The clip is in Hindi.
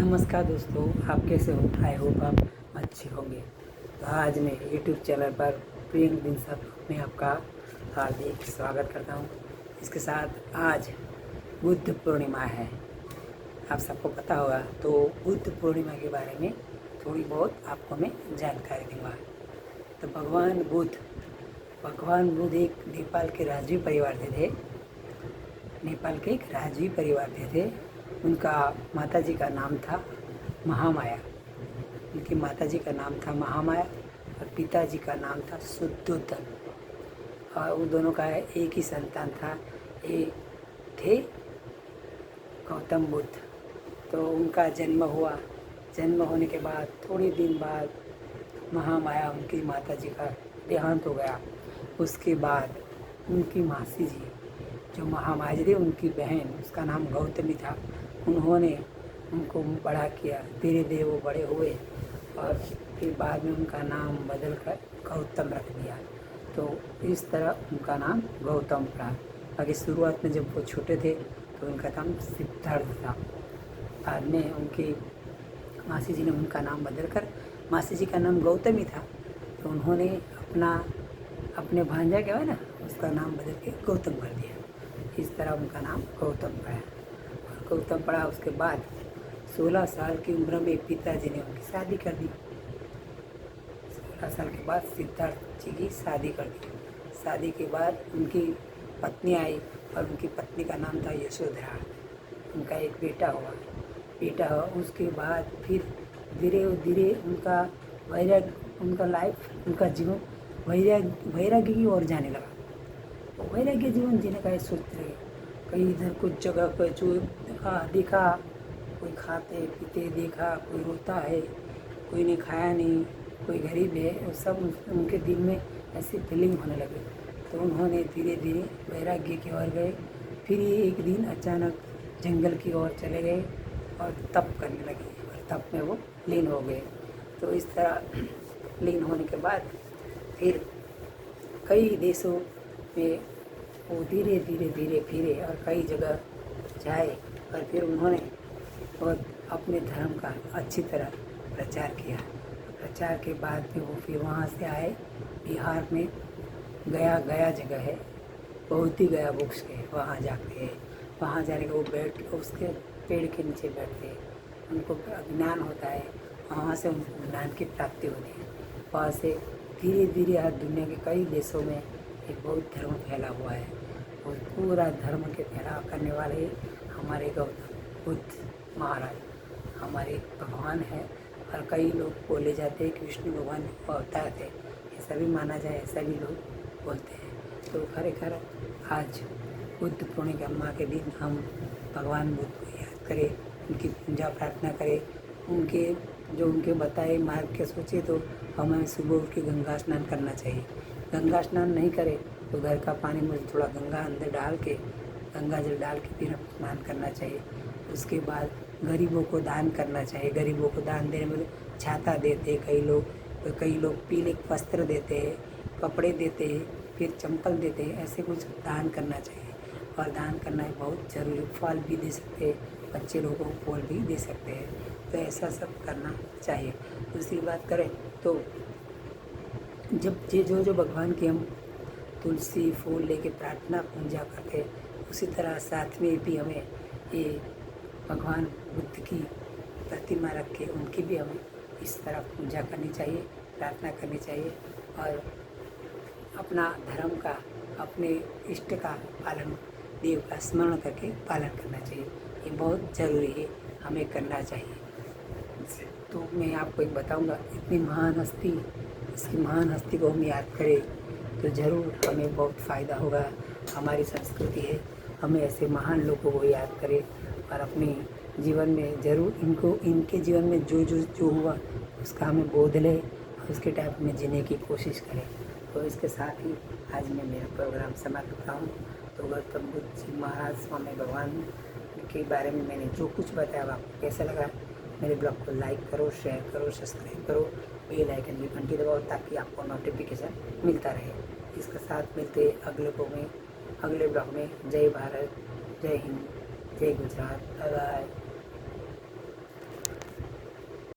नमस्कार दोस्तों, आप कैसे हो? आई होप आप अच्छे होंगे। तो आज मैं यूट्यूब चैनल पर प्रियंक बिंसा में आपका हार्दिक स्वागत करता हूँ। इसके साथ आज बुद्ध पूर्णिमा है, आप सबको पता होगा। तो बुद्ध पूर्णिमा के बारे में थोड़ी बहुत आपको मैं जानकारी दूँगा। तो भगवान बुद्ध एक नेपाल के राजवी परिवार से थे। नेपाल के एक राजवी परिवार से थे। उनका माताजी का नाम था महामाया। उनकी माताजी का नाम था महामाया और पिताजी का नाम था शुद्धोधन। और उन दोनों का एक ही संतान था, ये थे गौतम बुद्ध। तो उनका जन्म हुआ। जन्म होने के बाद थोड़े दिन बाद महामाया उनकी माताजी का देहांत हो गया। उसके बाद उनकी मासी जी जो महामाया थी, उनकी बहन, उसका नाम गौतमी था, उन्होंने उनको बड़ा किया। धीरे धीरे वो बड़े हुए और फिर बाद में उनका नाम बदल कर गौतम रख दिया। तो इस तरह उनका नाम गौतम पड़ा। बाकी शुरुआत में जब वो छोटे थे तो उनका नाम सिद्धार्थ था। बाद में उनकी मासी जी ने उनका नाम बदल कर, मासी जी का नाम गौतमी था, तो उन्होंने अपने भांजा क्या है ना, उसका नाम बदल के गौतम कर दिया। इस तरह उनका नाम गौतम पड़ा। और गौतम पड़ा उसके बाद 16 साल की उम्र में पिताजी ने उनकी शादी कर दी। 16 साल के बाद सिद्धार्थ जी की शादी कर दी। शादी के बाद उनकी पत्नी आई और उनकी पत्नी का नाम था यशोधरा। उनका एक बेटा हुआ। उसके बाद फिर धीरे धीरे उनका जीवन वैराग्य की ओर जाने लगा। वैराग्य जीवन जीने का सोचते रहे। कहीं इधर कुछ जगह पर जो देखा, कोई खाते पीते देखा, कोई रोता है, कोई ने खाया नहीं, कोई गरीब है, वो सब उनके दिल में ऐसी फीलिंग होने लगी। तो उन्होंने धीरे धीरे वैराग्य की ओर गए। फिर एक दिन अचानक जंगल की ओर चले गए और तप करने लगे और तप में वो लीन हो गए। तो इस तरह लीन होने के बाद फिर कई देशों में वो धीरे धीरे फिरे और कई जगह जाए और फिर उन्होंने बहुत अपने धर्म का अच्छी तरह प्रचार किया। प्रचार के बाद में वो फिर वहाँ से आए बिहार में। गया जगह है, बहुत ही गया बुक्स के, वहाँ जाने के वो बैठ के उसके पेड़ के नीचे बैठते हैं। उनको ज्ञान होता है, वहाँ से उनको ज्ञान की प्राप्ति होती है। वहाँ से धीरे धीरे हर दुनिया के कई देशों में एक बौद्ध धर्म फैला हुआ है और पूरा धर्म के फैलाव करने वाले हमारे गौतम बुद्ध महाराज हमारे भगवान हैं। और कई लोग बोले जाते हैं कि विष्णु भगवान अवतार थे, ऐसा भी माना जाए, ऐसा भी लोग बोलते हैं। तो खरेखर आज बुद्ध पूर्णिमा के दिन हम भगवान बुद्ध को याद करें, उनकी पूजा प्रार्थना करें, उनके बताए मार्ग के सोचे। तो हमें सुबह उठ के गंगा स्नान करना चाहिए। गंगा स्नान नहीं करें तो घर का पानी में थोड़ा गंगा अंदर गंगा जल डाल के फिर स्नान करना चाहिए। उसके बाद गरीबों को दान करना चाहिए। गरीबों को दान देने में छाता देते हैं कई लोग पीले वस्त्र देते हैं, कपड़े देते हैं, फिर चंपल देते हैं। ऐसे कुछ दान करना चाहिए और दान करना बहुत ज़रूरी। फल भी दे सकते हैं, बच्चे लोगों को फल भी दे सकते हैं। तो ऐसा सब करना चाहिए। दूसरी बात करें तो जब जो भगवान की हम तुलसी फूल लेके प्रार्थना पूजा करते हैं, उसी तरह साथ में भी हमें ये भगवान बुद्ध की प्रतिमा रख के उनकी भी हमें इस तरह पूजा करनी चाहिए, प्रार्थना करनी चाहिए और अपना धर्म का, अपने इष्ट का पालन, देव का स्मरण करके पालन करना चाहिए। ये बहुत ज़रूरी है, हमें करना चाहिए। तो मैं आपको एक बताऊंगा, इसकी महान हस्ती को हम याद करें तो ज़रूर हमें बहुत फ़ायदा होगा। हमारी संस्कृति है, हमें ऐसे महान लोगों को याद करें और अपने जीवन में ज़रूर इनके जीवन में जो हुआ उसका हमें बोध लें और उसके टाइप में जीने की कोशिश करें। तो इसके साथ ही आज मैं मेरा प्रोग्राम समाप्त करता हूँ। तो गौतम बुद्ध जी महाराज स्वामी भगवान के बारे में मैंने जो कुछ बताया आपको कैसा लगा, मेरे ब्लॉग को लाइक करो, शेयर करो, सब्सक्राइब करो, बेल आइकन की घंटी दबाओ ताकि आपको नोटिफिकेशन मिलता रहे। इसके साथ मिलते अगले ब्लॉग में। जय भारत, जय हिंद, जय गुजरात, बाय बाय।